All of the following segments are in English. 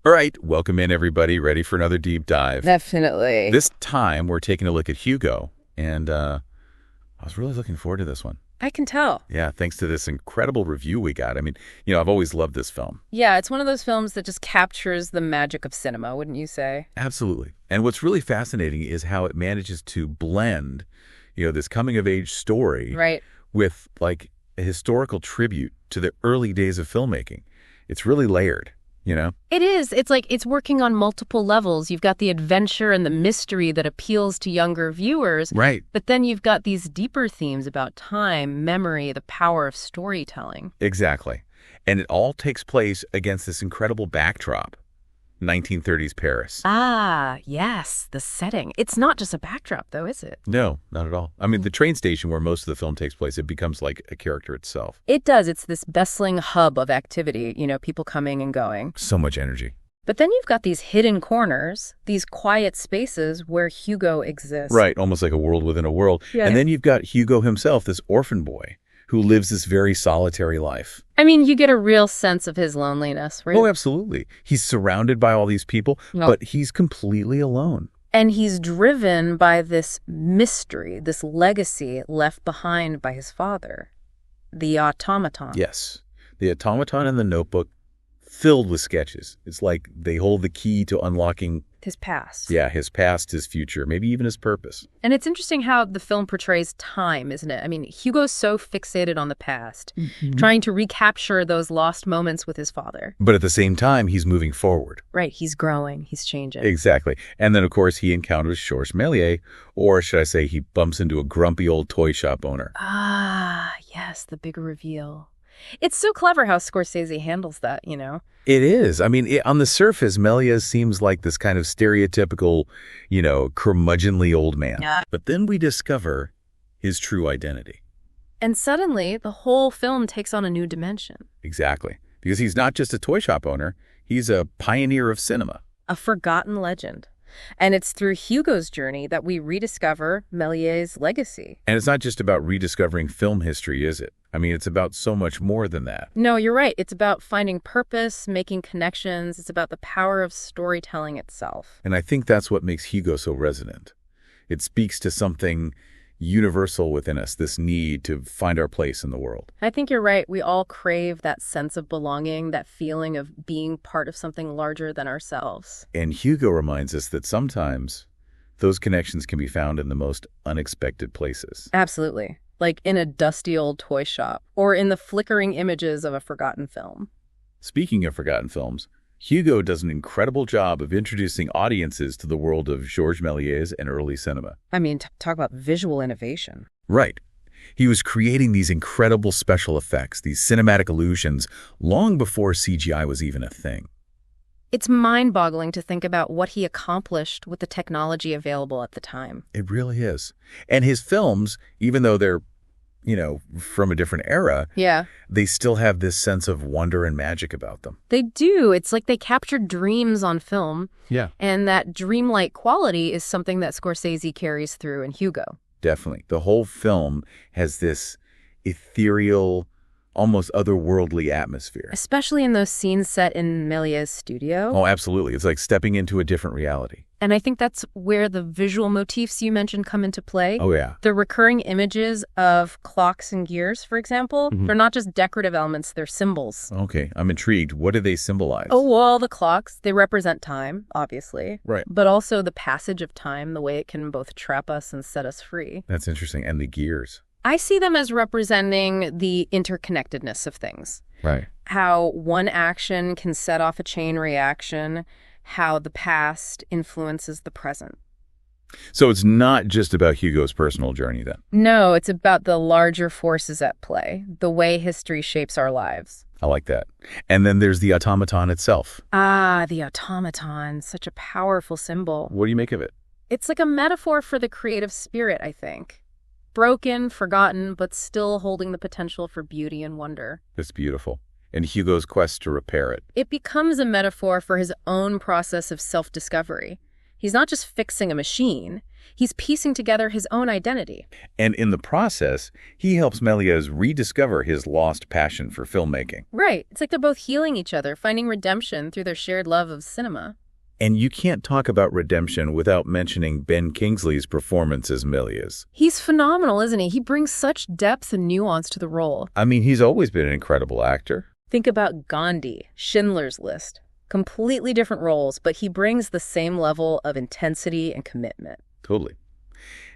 All right, welcome in, everybody. Ready for another deep dive? Definitely. This time, we're taking a look at Hugo, and I was really looking forward to this one. I can tell. Yeah, thanks to this incredible review we got. I mean, I've always loved this film. Yeah, it's one of those films that just captures the magic of cinema, wouldn't you say? Absolutely. And what's really fascinating is how it manages to blend, this coming-of-age story Right. with, like, a historical tribute to the early days of filmmaking. It's really layered. It is. It's like it's working on multiple levels. You've got the adventure and the mystery that appeals to younger viewers. Right. But then you've got these deeper themes about time, memory, the power of storytelling. Exactly. And it all takes place against this incredible backdrop, 1930s Paris. Ah, yes, the setting. It's not just a backdrop, though, is it? No, not at all. I mean, the train station where most of the film takes place, it becomes like a character itself. It does. It's this bustling hub of activity, people coming and going. So much energy. But then you've got these hidden corners, these quiet spaces where Hugo exists. Right, almost like a world within a world. Yeah. And then you've got Hugo himself, this orphan boy, who lives this very solitary life. I mean, you get a real sense of his loneliness, right? Oh, absolutely. He's surrounded by all these people, but he's completely alone. And he's driven by this mystery, this legacy left behind by his father, the automaton. Yes. The automaton in the notebook, filled with sketches. It's like they hold the key to unlocking his past. Yeah, his past, his future, maybe even his purpose. And it's interesting how the film portrays time, isn't it? I mean, Hugo's so fixated on the past, trying to recapture those lost moments with his father. But at the same time, he's moving forward. Right, he's growing, he's changing. Exactly. And then, of course, he encounters Georges Méliès, or should I say he bumps into a grumpy old toy shop owner. Ah, yes, the big reveal. It's so clever how Scorsese handles that, It is. I mean, on the surface, Méliès seems like this kind of stereotypical, curmudgeonly old man. Yeah. But then we discover his true identity. And suddenly, the whole film takes on a new dimension. Exactly. Because he's not just a toy shop owner. He's a pioneer of cinema. A forgotten legend. And it's through Hugo's journey that we rediscover Méliès' legacy. And it's not just about rediscovering film history, is it? I mean, it's about so much more than that. No, you're right. It's about finding purpose, making connections. It's about the power of storytelling itself. And I think that's what makes Hugo so resonant. It speaks to something universal within us, this need to find our place in the world. I think you're right. We all crave that sense of belonging, that feeling of being part of something larger than ourselves. And Hugo reminds us that sometimes those connections can be found in the most unexpected places. Absolutely. Like in a dusty old toy shop, or in the flickering images of a forgotten film. Speaking of forgotten films, Hugo does an incredible job of introducing audiences to the world of Georges Méliès and early cinema. I mean, talk about visual innovation. Right. He was creating these incredible special effects, these cinematic illusions, long before CGI was even a thing. It's mind-boggling to think about what he accomplished with the technology available at the time. It really is. And his films, even though they're, from a different era, they still have this sense of wonder and magic about them. They do. It's like they captured dreams on film. Yeah. And that dreamlike quality is something that Scorsese carries through in Hugo. Definitely. The whole film has this ethereal, almost otherworldly atmosphere. Especially in those scenes set in Méliès' studio. Oh, absolutely. It's like stepping into a different reality. And I think that's where the visual motifs you mentioned come into play. Oh, yeah. The recurring images of clocks and gears, for example, they're not just decorative elements, they're symbols. Okay, I'm intrigued. What do they symbolize? Oh, well, the clocks, they represent time, obviously. Right. But also the passage of time, the way it can both trap us and set us free. That's interesting. And the gears. I see them as representing the interconnectedness of things. Right. How one action can set off a chain reaction, how the past influences the present. So it's not just about Hugo's personal journey then? No, it's about the larger forces at play, the way history shapes our lives. I like that. And then there's the automaton itself. Ah, the automaton, such a powerful symbol. What do you make of it? It's like a metaphor for the creative spirit, I think. Broken, forgotten, but still holding the potential for beauty and wonder. It's beautiful. And Hugo's quest to repair it. It becomes a metaphor for his own process of self-discovery, He's not just fixing a machine. He's piecing together his own identity. And in the process, he helps Méliès rediscover his lost passion for filmmaking. Right. It's like they're both healing each other, finding redemption through their shared love of cinema. And you can't talk about redemption without mentioning Ben Kingsley's performance as Méliès. He's phenomenal, isn't he? He brings such depth and nuance to the role. I mean, he's always been an incredible actor. Think about Gandhi, Schindler's List. Completely different roles, but he brings the same level of intensity and commitment. Totally.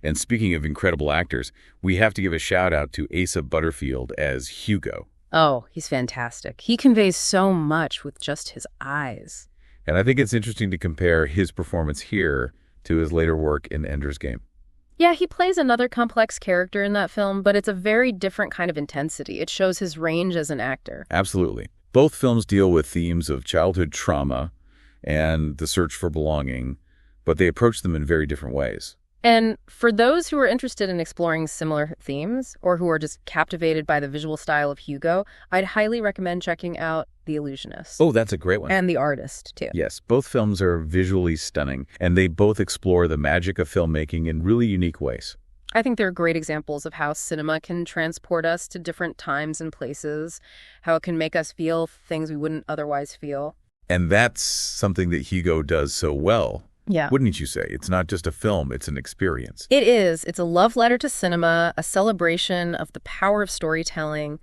And speaking of incredible actors, we have to give a shout out to Asa Butterfield as Hugo. Oh, he's fantastic. He conveys so much with just his eyes. And I think it's interesting to compare his performance here to his later work in Ender's Game. Yeah, he plays another complex character in that film, but it's a very different kind of intensity. It shows his range as an actor. Absolutely. Both films deal with themes of childhood trauma and the search for belonging, but they approach them in very different ways. And for those who are interested in exploring similar themes or who are just captivated by the visual style of Hugo, I'd highly recommend checking out The Illusionist. Oh, that's a great one. And The Artist, too. Yes, both films are visually stunning, and they both explore the magic of filmmaking in really unique ways. I think they're great examples of how cinema can transport us to different times and places, how it can make us feel things we wouldn't otherwise feel. And that's something that Hugo does so well. Yeah. Wouldn't you say? It's not just a film, it's an experience. It is. It's a love letter to cinema, a celebration of the power of storytelling,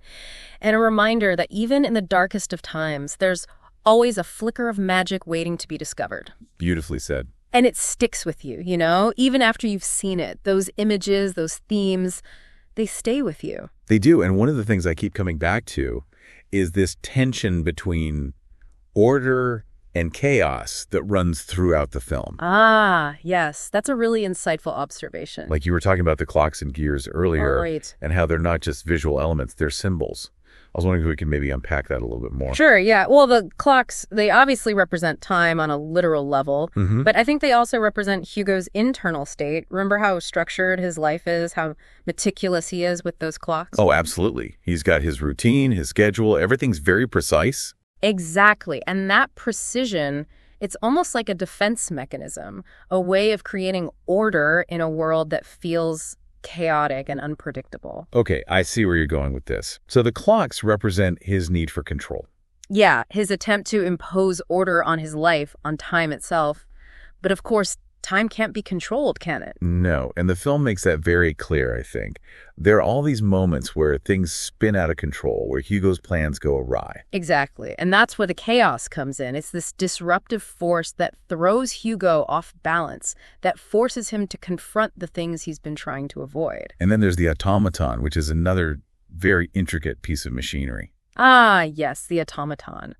and a reminder that even in the darkest of times, there's always a flicker of magic waiting to be discovered. Beautifully said. And it sticks with you, you know? Even after you've seen it, those images, those themes, they stay with you. They do. And one of the things I keep coming back to is this tension between order and chaos that runs throughout the film. Ah, yes. That's a really insightful observation. Like you were talking about the clocks and gears earlier, Right. and how they're not just visual elements, they're symbols. I was wondering if we can maybe unpack that a little bit more. Sure, yeah. Well, the clocks, they obviously represent time on a literal level, but I think they also represent Hugo's internal state. Remember how structured his life is, how meticulous he is with those clocks? Oh, absolutely. He's got his routine, his schedule, everything's very precise. Exactly. And that precision, it's almost like a defense mechanism, a way of creating order in a world that feels chaotic and unpredictable. Okay, I see where you're going with this. So the clocks represent his need for control. Yeah, his attempt to impose order on his life, on time itself. But of course, time can't be controlled, can it? No, and the film makes that very clear, I think. There are all these moments where things spin out of control, where Hugo's plans go awry. Exactly. And that's where the chaos comes in. It's this disruptive force that throws Hugo off balance, that forces him to confront the things he's been trying to avoid. And then there's the automaton, which is another very intricate piece of machinery. Ah, yes, the automaton.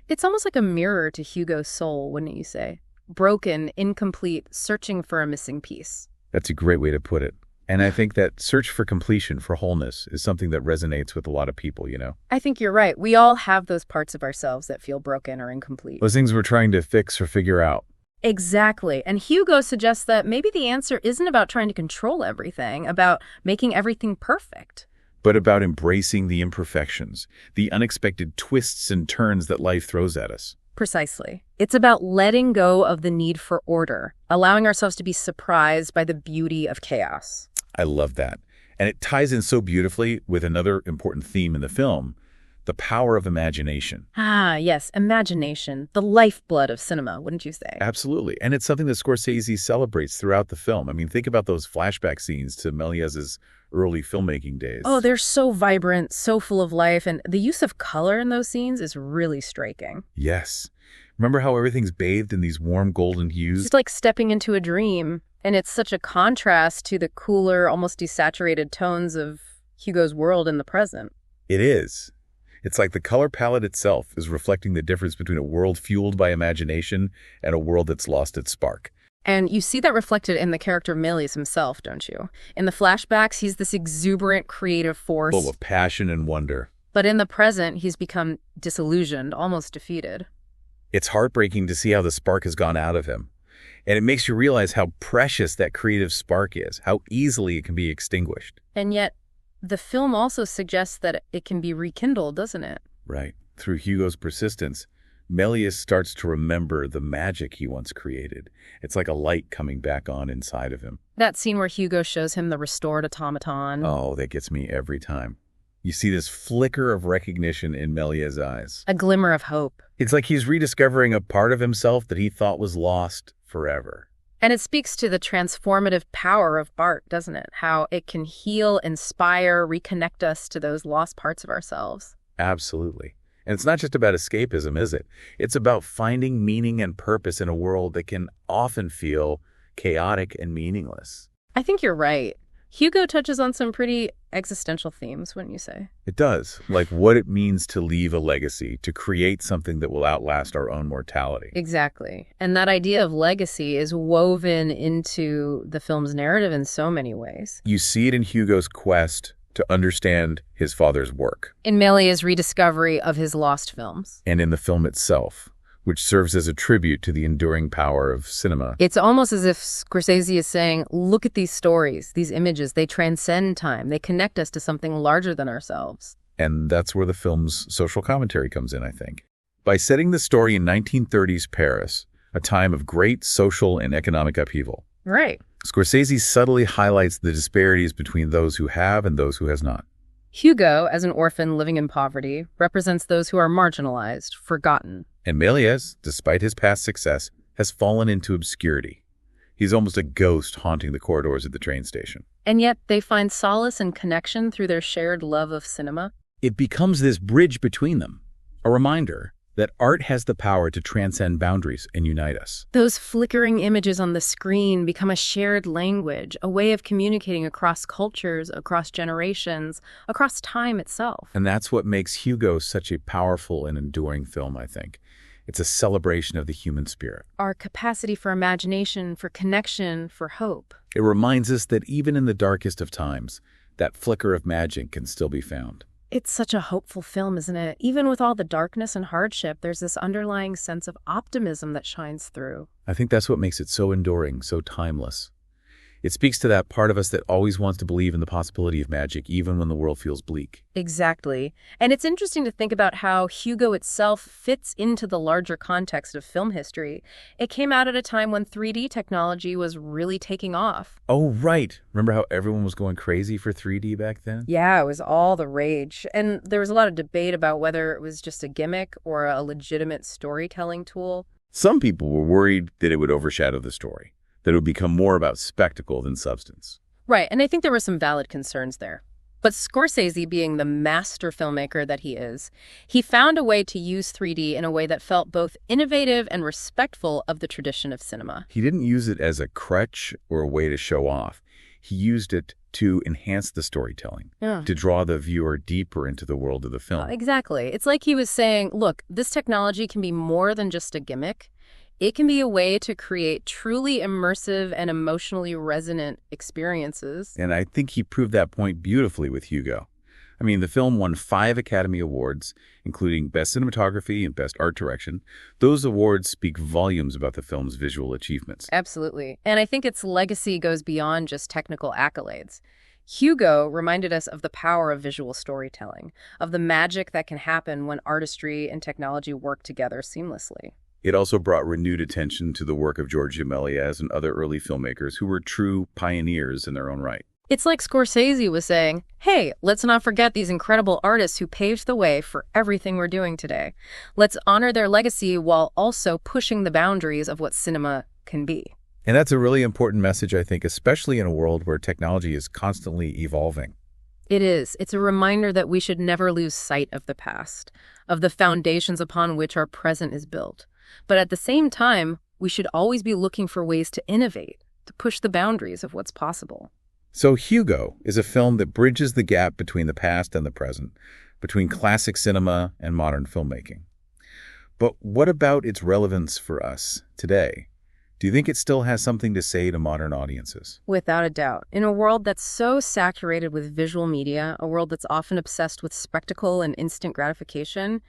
It's almost like a mirror to Hugo's soul, wouldn't you say? Broken, incomplete, searching for a missing piece. That's a great way to put it. And I think that search for completion, for wholeness, is something that resonates with a lot of people, you know? I think you're right. We all have those parts of ourselves that feel broken or incomplete. Those things we're trying to fix or figure out. Exactly. And Hugo suggests that maybe the answer isn't about trying to control everything, about making everything perfect. But about embracing the imperfections, the unexpected twists and turns that life throws at us. Precisely. It's about letting go of the need for order, allowing ourselves to be surprised by the beauty of chaos. I love that. And it ties in so beautifully with another important theme in the film, the power of imagination. Ah, yes, imagination, the lifeblood of cinema, wouldn't you say? Absolutely. And it's something that Scorsese celebrates throughout the film. I mean, think about those flashback scenes to Méliès's early filmmaking days. Oh, they're so vibrant, so full of life, and the use of color in those scenes is really striking. Yes. Remember how everything's bathed in these warm golden hues? It's like stepping into a dream, and it's such a contrast to the cooler, almost desaturated tones of Hugo's world in the present. It is. It's like the color palette itself is reflecting the difference between a world fueled by imagination and a world that's lost its spark. And you see that reflected in the character Méliès himself, don't you? In the flashbacks, he's this exuberant creative force. Full of passion and wonder. But in the present, he's become disillusioned, almost defeated. It's heartbreaking to see how the spark has gone out of him. And it makes you realize how precious that creative spark is, how easily it can be extinguished. And yet, the film also suggests that it can be rekindled, doesn't it? Right. Through Hugo's persistence, Méliès starts to remember the magic he once created. It's like a light coming back on inside of him. That scene where Hugo shows him the restored automaton. Oh, that gets me every time. You see this flicker of recognition in Méliès' eyes. A glimmer of hope. It's like he's rediscovering a part of himself that he thought was lost forever. And it speaks to the transformative power of art, doesn't it? How it can heal, inspire, reconnect us to those lost parts of ourselves. Absolutely. And it's not just about escapism, is it? It's about finding meaning and purpose in a world that can often feel chaotic and meaningless. I think you're right. Hugo touches on some pretty existential themes, wouldn't you say? It does, like what it means to leave a legacy, to create something that will outlast our own mortality. Exactly. And that idea of legacy is woven into the film's narrative in so many ways. You see it in Hugo's quest to understand his father's work. In Méliès' rediscovery of his lost films. And in the film itself, which serves as a tribute to the enduring power of cinema. It's almost as if Scorsese is saying, look at these stories, these images, they transcend time. They connect us to something larger than ourselves. And that's where the film's social commentary comes in, I think. By setting the story in 1930s Paris, a time of great social and economic upheaval. Right. Scorsese subtly highlights the disparities between those who have and those who has not. Hugo, as an orphan living in poverty, represents those who are marginalized, forgotten. And Méliès, despite his past success, has fallen into obscurity. He's almost a ghost haunting the corridors of the train station. And yet they find solace and connection through their shared love of cinema. It becomes this bridge between them, a reminder that art has the power to transcend boundaries and unite us. Those flickering images on the screen become a shared language, a way of communicating across cultures, across generations, across time itself. And that's what makes Hugo such a powerful and enduring film, I think. It's a celebration of the human spirit. Our capacity for imagination, for connection, for hope. It reminds us that even in the darkest of times, that flicker of magic can still be found. It's such a hopeful film, isn't it? Even with all the darkness and hardship, there's this underlying sense of optimism that shines through. I think that's what makes it so enduring, so timeless. It speaks to that part of us that always wants to believe in the possibility of magic, even when the world feels bleak. Exactly. And it's interesting to think about how Hugo itself fits into the larger context of film history. It came out at a time when 3D technology was really taking off. Oh, right. Remember how everyone was going crazy for 3D back then? Yeah, it was all the rage. And there was a lot of debate about whether it was just a gimmick or a legitimate storytelling tool. Some people were worried that it would overshadow the story, that it would become more about spectacle than substance. Right, and I think there were some valid concerns there. But Scorsese, being the master filmmaker that he is, he found a way to use 3D in a way that felt both innovative and respectful of the tradition of cinema. He didn't use it as a crutch or a way to show off. He used it to enhance the storytelling, to draw the viewer deeper into the world of the film. Exactly. It's like he was saying, look, this technology can be more than just a gimmick. It can be a way to create truly immersive and emotionally resonant experiences. And I think he proved that point beautifully with Hugo. I mean, the film won 5 Academy Awards, including Best Cinematography and Best Art Direction. Those awards speak volumes about the film's visual achievements. Absolutely. And I think its legacy goes beyond just technical accolades. Hugo reminded us of the power of visual storytelling, of the magic that can happen when artistry and technology work together seamlessly. It also brought renewed attention to the work of Georges Méliès and other early filmmakers who were true pioneers in their own right. It's like Scorsese was saying, hey, let's not forget these incredible artists who paved the way for everything we're doing today. Let's honor their legacy while also pushing the boundaries of what cinema can be. And that's a really important message, I think, especially in a world where technology is constantly evolving. It is. It's a reminder that we should never lose sight of the past, of the foundations upon which our present is built. But at the same time, we should always be looking for ways to innovate, to push the boundaries of what's possible. So Hugo is a film that bridges the gap between the past and the present, between classic cinema and modern filmmaking. But what about its relevance for us today? Do you think it still has something to say to modern audiences? Without a doubt. In a world that's so saturated with visual media, a world that's often obsessed with spectacle and instant gratification,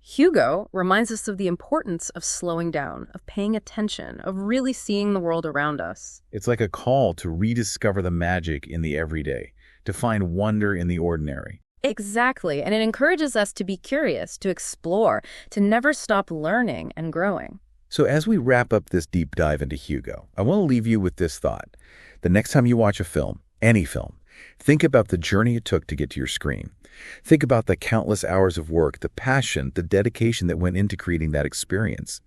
Hugo reminds us of the importance of slowing down, of paying attention, of really seeing the world around us. It's like a call to rediscover the magic in the everyday, to find wonder in the ordinary. Exactly. And it encourages us to be curious, to explore, to never stop learning and growing. So as we wrap up this deep dive into Hugo, I want to leave you with this thought. The next time you watch a film, any film, think about the journey it took to get to your screen. Think about the countless hours of work, the passion, the dedication that went into creating that experience.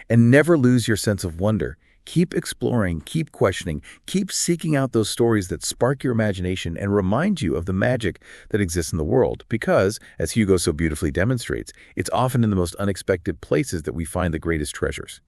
And never lose your sense of wonder. Keep exploring, keep questioning, keep seeking out those stories that spark your imagination and remind you of the magic that exists in the world. Because, as Hugo so beautifully demonstrates, it's often in the most unexpected places that we find the greatest treasures.